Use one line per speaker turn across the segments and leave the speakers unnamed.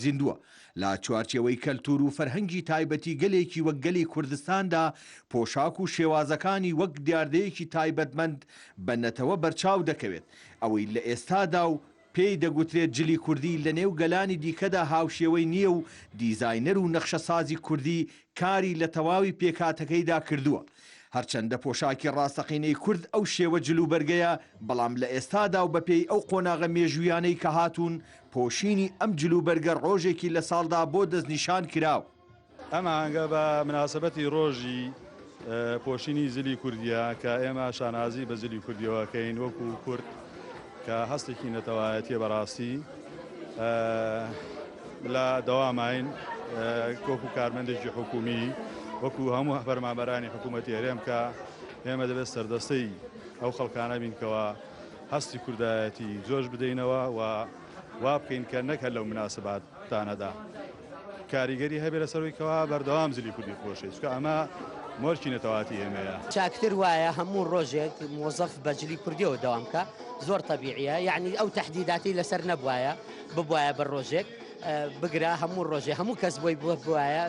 زیندووە لە چوارچێوەی کەلتور و فەرهەنگی تایبەتی گەلێکی وەک گەلی کوردستاندا پۆشاک و شێوازەکانی وەک دیاردەیەکی تایبەتمەند بەنەتەوە بەرچاو دەکەوێت ئەوەی لە ئێستادا و پێی دەگوترێت جلی کوردی لە نێو گەلانی دیکەدا هاوشێوەی نییە و دیزاینەر و نەخشەسازی کوردی کاری لە تەواوی پێکاتەکەیدا کردووە. هەرچەندە پۆشاکی ڕاستەقینەی کورد ئەو شێوە جلوبەرگەیە بەڵام لە ئێستادا و بەپێی ئەو قۆناغە مێژویانەی کە هاتوون پۆشینی ئەم جلوبەرگە ڕۆژێکی لە ساڵدا بۆ دەستنیشان کراوە.
ئەمە هەنگە بە مناسبەتی ڕۆژی پۆشینی زلی کوردیە کە ئێمە شانازی بە زلی کوردیەوەکەین وەکو کورد کە هەستێکی نەتەوایەتیە بەڕاستی لە دەوامین کۆکو کارمەندێکی حکومی وەکو هەموو فەرمانبەرانی حکوومەتی هەرێم کە ئێمە دەبێت سەردەستەی ئەو خەڵکانە بینکەوە هەستی کوردایەتی جۆش بدەینەوە و وا بکەین کە نەک هەر لەو مناسباتانەدا کاریگەری هەبێ لەسەرەوەیکەوە بەردەوام زلی کوردی خۆشێ چکە ئەمە مۆرکی نەتەواتی ئێمەیە.
چاکتر وایە هەموو ڕۆژێک مۆزەف بە جلی کوردیەوە دەوامکە زۆر تەبیعیە یعنی ئەو تەحدیداتی لەسەر نەبوایە ببوایە بە ڕۆژێک بگرا هەموو ڕۆژێ هەموو کەس بۆی بوایە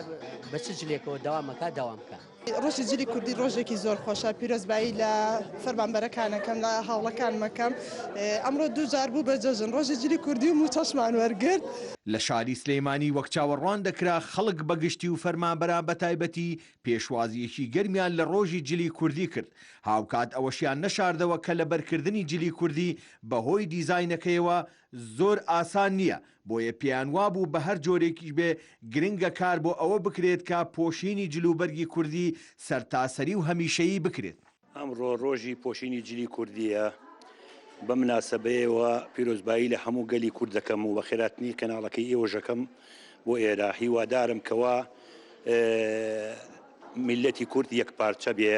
بە چ جلێکەوە دەوامەکە دەوامکە.
ڕۆژی جلی کوردی ڕۆژێکی زۆر خۆشە پیرۆزبایی لە فەرمانبەرەکانەکەم لە هاوڵەکان مەکەم ئەمڕۆ دووجار بوو بە جەژن ڕۆژی جلی کوردی و موچەشمان وەرگرت.
لە شاری سلەیمانی وەک چاوەڕوان دەکرا خەڵک بەگشتی و فەرمانبەران بە تایبەتی پێشوازیەکی گەرمیان لە ڕۆژی جلی کوردی کرد هاوکات ئەوەشیان نەشاردەوە کە لە بەرکردنی جلی کوردی بەهۆی دیزاینەکەیەوە زۆر ئاسان نییە بۆیە پێیان وابوو بە هەر جۆرێکی بێ گرنگە کار بۆ ئەوە بکرێت کە پۆشینی جلوبەرگی کوردی سەرتاسەری و هەمیشەیی بکرێت.
ئەمڕۆ ڕۆژی پۆشینی جلی کوردیە بە مناسبەیەوە پیرۆزبایی لە هەموو گەلی کورد دەکەم و بە خێراتنی کەناڵەکەی ئێوەژەکەم بۆ ئێرە هیوادارم کەوا میلەتی کورد یەک پارچە بێ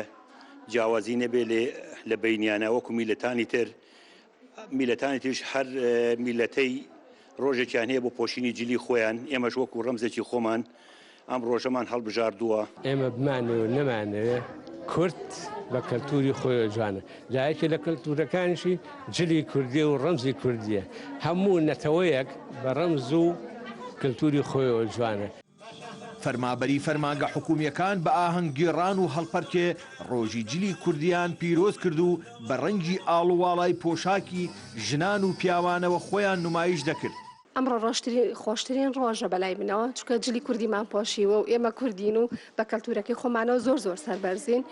جیاوازی نەبێ لە بینیانە وەکو میلەتانی تریش هەر میلەتەی ڕۆژێکیان هەیە بۆ پۆشینی جلی خۆیان ئێمەش وەکو ڕەمزێکی خۆمان ئەم ڕۆژەمان هەڵبژاردووە.
ئێمە بمانەوە نەمانەوێ کورد بە کەلتوری خۆی جوانە لایەکی لە کەلتورەکانیشی جلی کوردی و ڕەمزی کوردیە هەموو نەتەوەیەک بە ڕەمز و کەلتوری خۆیەوە جوانە.
فەرمابەری فەرمانگە حکومیەکان بە ئاهەنگگێڕان و هەڵپەرکێ ڕۆژی جلی کوردیان پیرۆز کرد و بە ڕەنگی ئاڵوواڵای پۆشاکی ژنان و پیاوانەوە خۆیان نمایش دەکرد.
ئەمڕۆ خۆشترین ڕۆژە بەلای منەوە چونکە جلی کوردیمان پۆشیوە و ئێمە کوردین و بە کەلتورەکەی خۆمانەوە زۆر زۆر سەربەرزین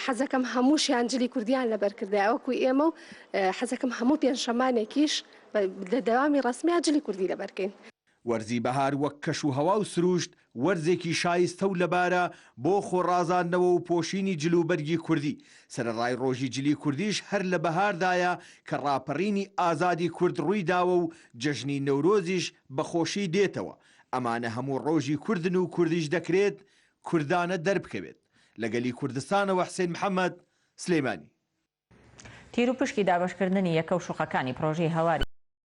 حەزەکەم هەمووشیان جلی کوردیان لەبەرکردایەوەکو ئێمە و حەزەکەم هەموو پێنجشەمانێکیش لە دەوامی ڕسمیان جلی کوردی لەبەرکەین.
وەرزی بەهار وەک کەش و هەوا و سروشت وەرزێکی شایستە و لەبارە بۆ خۆڕازاندنەوە و پۆشینی جلوبەرگی کوردی سەرڕای ڕۆژی جلی کوردیش هەر لە بەهاردایە کە ڕاپەڕینی ئازادی کورد ڕووی داوە و جەژنی نەورۆزیش بەخۆشی دێتەوە ئەمانە هەموو ڕۆژی کوردن و کوردیش دەکرێت کوردانە دەربکەوێت. لەگەلی کوردستانەوە حسێن محەممەد سلەیمانی.
تیر و پشکی دابەشکردنی یەکە و شوقەکانی پرۆژەی هەواری